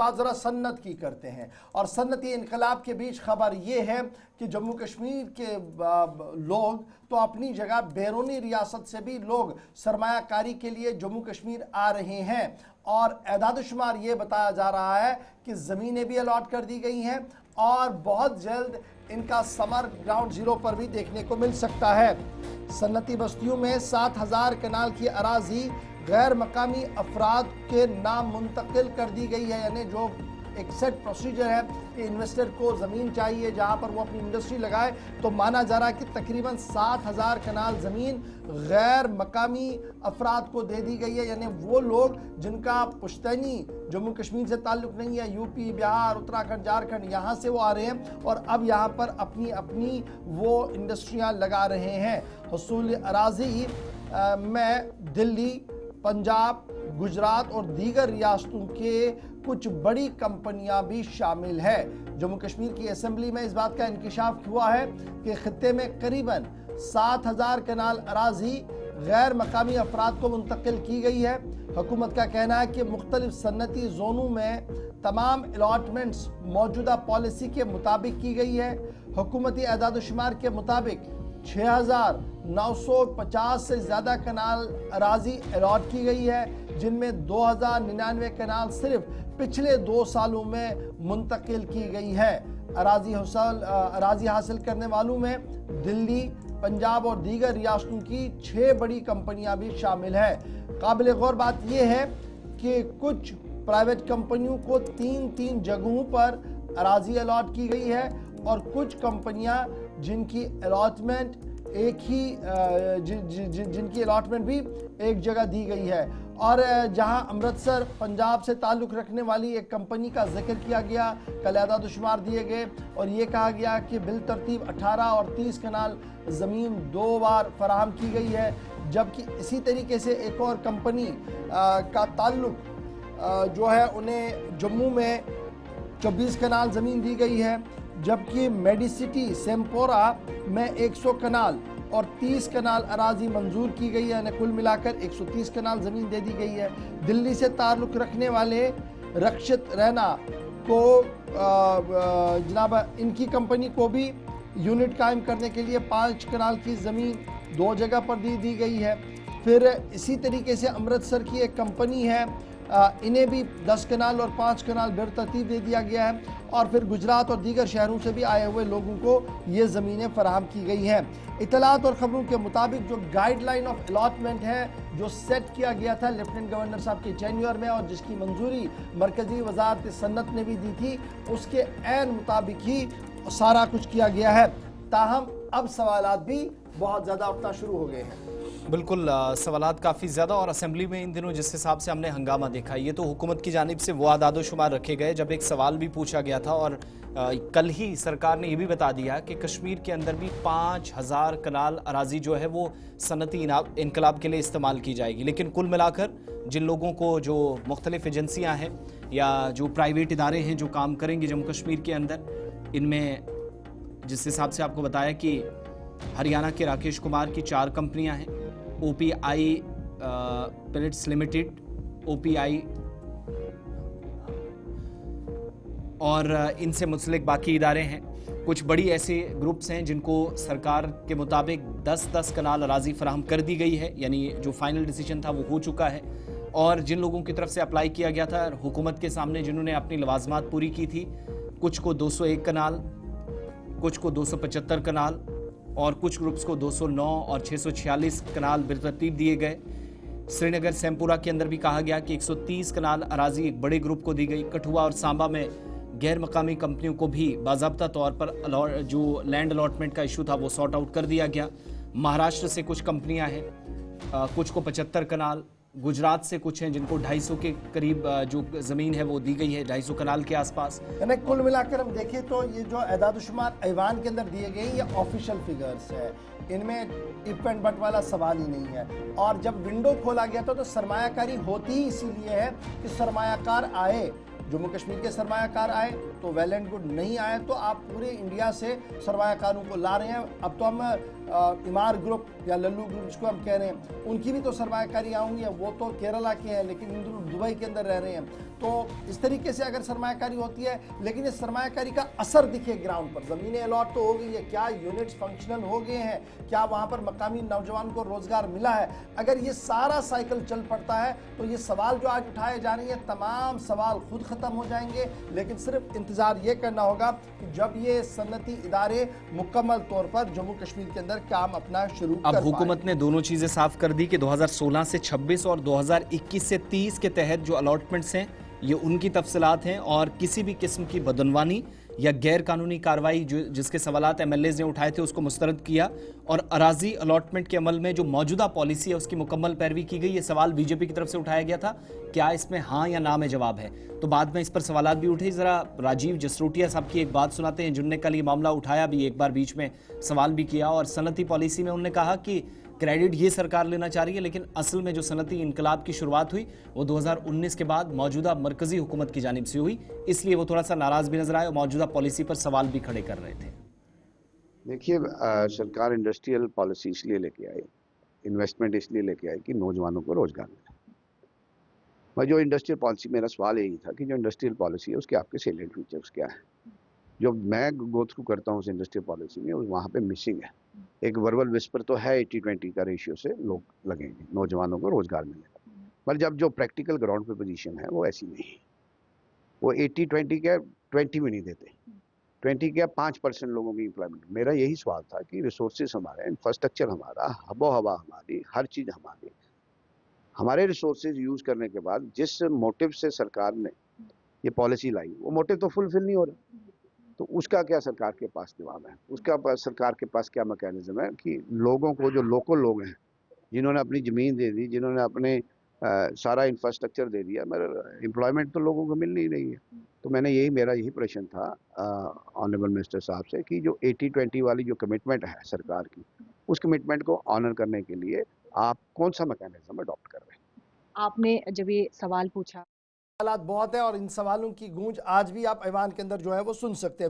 बाद ज़रा सन्नत की करते हैं। और सन्नती इनकलाब के बीच खबर ये है कि जम्मू कश्मीर के लोग तो अपनी जगह बैरूनी रियासत से भी लोग सरमायाकारी के लिए जम्मू कश्मीर आ रहे हैं। और एदाद शुमार ये बताया जा रहा है कि ज़मीनें भी अलॉट कर दी गई हैं और बहुत जल्द इनका समर ग्राउंड जीरो पर भी देखने को मिल सकता है। सन्नती बस्तियों में 7000 कनाल की अराजी गैर मकामी अफराद के नाम मुंतकिल कर दी गई है। यानी जो एक सेट प्रोसीजर है कि इन्वेस्टर को ज़मीन चाहिए जहां पर वो अपनी इंडस्ट्री लगाए, तो माना जा रहा है कि तकरीबन 7000 कनाल ज़मीन गैर मकामी अफराद को दे दी गई है। यानी वो लोग जिनका पुश्तैनी जम्मू कश्मीर से ताल्लुक़ नहीं है, यूपी, बिहार, उत्तराखंड, झारखंड, यहाँ से वो आ रहे हैं और अब यहाँ पर अपनी अपनी वो इंडस्ट्रियाँ लगा रहे हैं। हुसूल अराज़ी में दिल्ली, पंजाब, गुजरात और दीगर रियासतों के कुछ बड़ी कंपनियां भी शामिल है। जम्मू कश्मीर की असेंबली में इस बात का इंकिशाफ हुआ है कि खित्ते में करीबन 7000 कनाल अराजी गैर मकामी अफराद को मुंतकिल की गई है। हुकूमत का कहना है कि मुख्तलिफ सन्नती जोनों में तमाम अलॉटमेंट्स मौजूदा पॉलिसी के मुताबिक की गई है। हुकूमती एदाद शुमार के मुताबिक 6950 से ज़्यादा कनाल अराजी अलॉट की गई है, जिनमें 2099 कनाल सिर्फ पिछले 2 सालों में मुंतकिल की गई है। अराजी हासिल करने वालों में दिल्ली, पंजाब और दीगर रियासतों की 6 बड़ी कंपनियां भी शामिल हैं। काबिल गौर बात यह है कि कुछ प्राइवेट कंपनियों को 3-3 जगहों पर अराजी अलॉट की गई है और कुछ कंपनियां जिनकी अलॉटमेंट जिनकी अलॉटमेंट भी एक जगह दी गई है। और जहां अमृतसर पंजाब से ताल्लुक़ रखने वाली एक कंपनी का जिक्र किया गया, कल एदाद शुमार दिए गए और ये कहा गया कि बिल तरतीब 18 और 30 कनाल ज़मीन 2 बार फराहम की गई है। जबकि इसी तरीके से एक और कंपनी का ताल्लुक़ जो है उन्हें जम्मू में 24 कनाल ज़मीन दी गई है, जबकि मेडिसिटी सेम्पोरा में 100 कनाल और 30 कनाल अराजी मंजूर की गई है। यानी कुल मिलाकर 130 कनाल ज़मीन दे दी गई है। दिल्ली से ताल्लुक़ रखने वाले रक्षित रैना को जनाब इनकी कंपनी को भी यूनिट कायम करने के लिए 5 कनाल की ज़मीन 2 जगह पर दी गई है। फिर इसी तरीके से अमृतसर की एक कंपनी है, इन्हें भी 10 कनाल और 5 कनाल बेतरतीब दे दिया गया है। और फिर गुजरात और दीगर शहरों से भी आए हुए लोगों को ये ज़मीनें फराहम की गई हैं। इतलात और ख़बरों के मुताबिक जो गाइडलाइन ऑफ अलॉटमेंट है जो सेट किया गया था लेफ्टिनेंट गवर्नर साहब के टेन्योर में और जिसकी मंजूरी मरकज़ी वज़ारत सन्नत ने भी दी थी, उसके ऐन मुताबिक ही सारा कुछ किया गया है। ताहम अब सवालात भी बहुत ज़्यादा उठना शुरू हो गए हैं। बिल्कुल, सवालात काफ़ी ज़्यादा और असेंबली में इन दिनों जिस हिसाब से हमने हंगामा देखा, ये तो हुकूमत की जानिब से वो आदाद शुमार रखे गए जब एक सवाल भी पूछा गया था और कल ही सरकार ने ये भी बता दिया कि कश्मीर के अंदर भी 5000 कनाल अराजी जो है वो सनती इनकलाब के लिए इस्तेमाल की जाएगी। लेकिन कुल मिलाकर जिन लोगों को, जो मुख्तलिफ एजेंसियाँ हैं या जो प्राइवेट इदारे हैं जो काम करेंगे जम्मू कश्मीर के अंदर, इनमें जिस हिसाब से आपको बताया कि हरियाणा के राकेश कुमार की 4 कंपनियां हैं, OPI पेलेट्स लिमिटेड, OPI और इनसे मुंसलिक बाकी इदारे हैं। कुछ बड़ी ऐसे ग्रुप्स हैं जिनको सरकार के मुताबिक 10-10 कनाल अराजी फराहम कर दी गई है, यानी जो फाइनल डिसीजन था वो हो चुका है। और जिन लोगों की तरफ से अप्लाई किया गया था हुकूमत के सामने, जिन्होंने अपनी लवाजमात पूरी की थी, कुछ को 201 कनाल, कुछ को 275 कनाल और कुछ ग्रुप्स को 209 और 646 कनाल बेतरतीब दिए गए। श्रीनगर सेमपुरा के अंदर भी कहा गया कि 130 कनाल अराजी एक बड़े ग्रुप को दी गई। कठुआ और सांबा में गैर मकामी कंपनियों को भी बाज़ाब्ता तौर पर जो लैंड अलॉटमेंट का इशू था वो सॉर्ट आउट कर दिया गया। महाराष्ट्र से कुछ कंपनियां हैं, कुछ को 75 कनाल, गुजरात से कुछ हैं जिनको 250 के करीब जो ज़मीन है वो दी गई है, 250 कनाल के आसपास। यानी कुल मिलाकर हम देखें तो ये जो एदाद शुमार ऐवान के अंदर दिए गए ये ऑफिशियल फिगर्स है, इनमें इफ एंड बट वाला सवाल ही नहीं है। और जब विंडो खोला गया था तो सरमायाकारी होती ही इसीलिए है कि सरमायाकार आए, जम्मू कश्मीर के सरमायाकार आए तो वेल एंड गुड, नहीं आए तो आप पूरे इंडिया से सरमायाकारों को ला रहे हैं। अब तो हम इमार ग्रुप या लल्लू ग्रुप जिसको हम कह रहे हैं, उनकी भी तो सरमायाकारी आऊँगी, वो तो केरला के हैं लेकिन दुबई के अंदर रह रहे हैं। तो इस तरीके से अगर सरमायाकारी होती है, लेकिन इस सरमायाकारी का असर दिखे ग्राउंड पर, ज़मीनें अलॉट तो हो गई है, क्या यूनिट्स फंक्शनल हो गए हैं, क्या वहाँ पर मकामी नौजवान को रोज़गार मिला है, अगर ये सारा साइकिल चल पड़ता है तो ये सवाल जो आज उठाए जा रहे हैं तमाम सवाल खुद ख़त्म हो जाएंगे। लेकिन सिर्फ इंतज़ार ये करना होगा कि जब ये सनती इदारे मुकम्मल तौर पर जम्मू कश्मीर के अंदर काम अपना शुरू कर अब हुकूमत ने दोनों चीज़ें साफ कर दी कि 2016 से 26 और 2021 से 30 के तहत जो अलॉटमेंट्स हैं ये उनकी तफसीलात हैं, और किसी भी किस्म की बदनवानी या गैर कानूनी कार्रवाई जिसके सवालात एमएलएज ने उठाए थे उसको मुस्तरद किया, और अराजी अलॉटमेंट के अमल में जो मौजूदा पॉलिसी है उसकी मुकम्मल पैरवी की गई। ये सवाल बीजेपी की तरफ से उठाया गया था, क्या इसमें हाँ या ना में जवाब है, तो बाद में इस पर सवालात भी उठे। ज़रा राजीव जसरोटिया साहब की एक बात सुनाते हैं जिनने कल ये मामला उठाया भी, एक बार बीच में सवाल भी किया, और सनती पॉलिसी में उन्होंने कहा कि क्रेडिट ये सरकार लेना चाह रही है, लेकिन असल में जो सनती इनकलाब की शुरुआत हुई वो 2019 के बाद मौजूदा मरकजी हुकूमत की जानिब से हुई, इसलिए वो थोड़ा सा नाराज भी नजर आए और मौजूदा पॉलिसी पर सवाल भी खड़े कर रहे थे। देखिए, सरकार इंडस्ट्रियल पॉलिसी इसलिए लेके आई, इन्वेस्टमेंट इसलिए लेके आई कि नौजवानों को रोजगार मिले। मैं जो इंडस्ट्रियल पॉलिसी, मेरा सवाल यही था कि जो इंडस्ट्रियल पॉलिसी है उसके आपके सेलेंट फीचर्स क्या है। जो मैं गो थ्रू करता हूँ उस इंडस्ट्रियल पॉलिसी में, वहाँ पे मिसिंग है। एक वर्बल विस्पर तो है 80-20 का रेशियो से लोग लगेंगे, नौजवानों को रोजगार मिलेगा, पर जब जो प्रैक्टिकल ग्राउंड पे पोजीशन है वो ऐसी नहीं है। वो 80-20 क्या 20 भी नहीं देते, 20 क्या 5% लोगों की एम्प्लॉयमेंट। मेरा यही सवाल था कि रिसोर्सेज हमारे, इंफ्रास्ट्रक्चर हमारा, हबो हवा हमारी, हर चीज़ हमारी, हमारे रिसोर्सेज यूज़ करने के बाद जिस मोटिव से सरकार ने ये पॉलिसी लाई वो मोटिव तो फुलफिल नहीं हो रहा, तो उसका क्या सरकार के पास जवाब है, उसका सरकार के पास क्या मैकेनिज्म है कि लोगों को, जो लोकल लोग हैं जिन्होंने अपनी ज़मीन दे दी, जिन्होंने अपने सारा इंफ्रास्ट्रक्चर दे दिया, मगर एम्प्लॉयमेंट तो लोगों को मिल नहीं रही है। तो मेरा यही प्रश्न था ऑनरेबल मिनिस्टर साहब से कि जो 80-20 वाली जो कमिटमेंट है सरकार की, उस कमिटमेंट को ऑनर करने के लिए आप कौन सा मैकेनिज्म अडॉप्ट कर रहे हैं। आपने जब ये सवाल पूछा, सवालात बहुत है और इन सवालों की गूंज आज भी आप ऐवान के अंदर जो है वो सुन सकते हैं।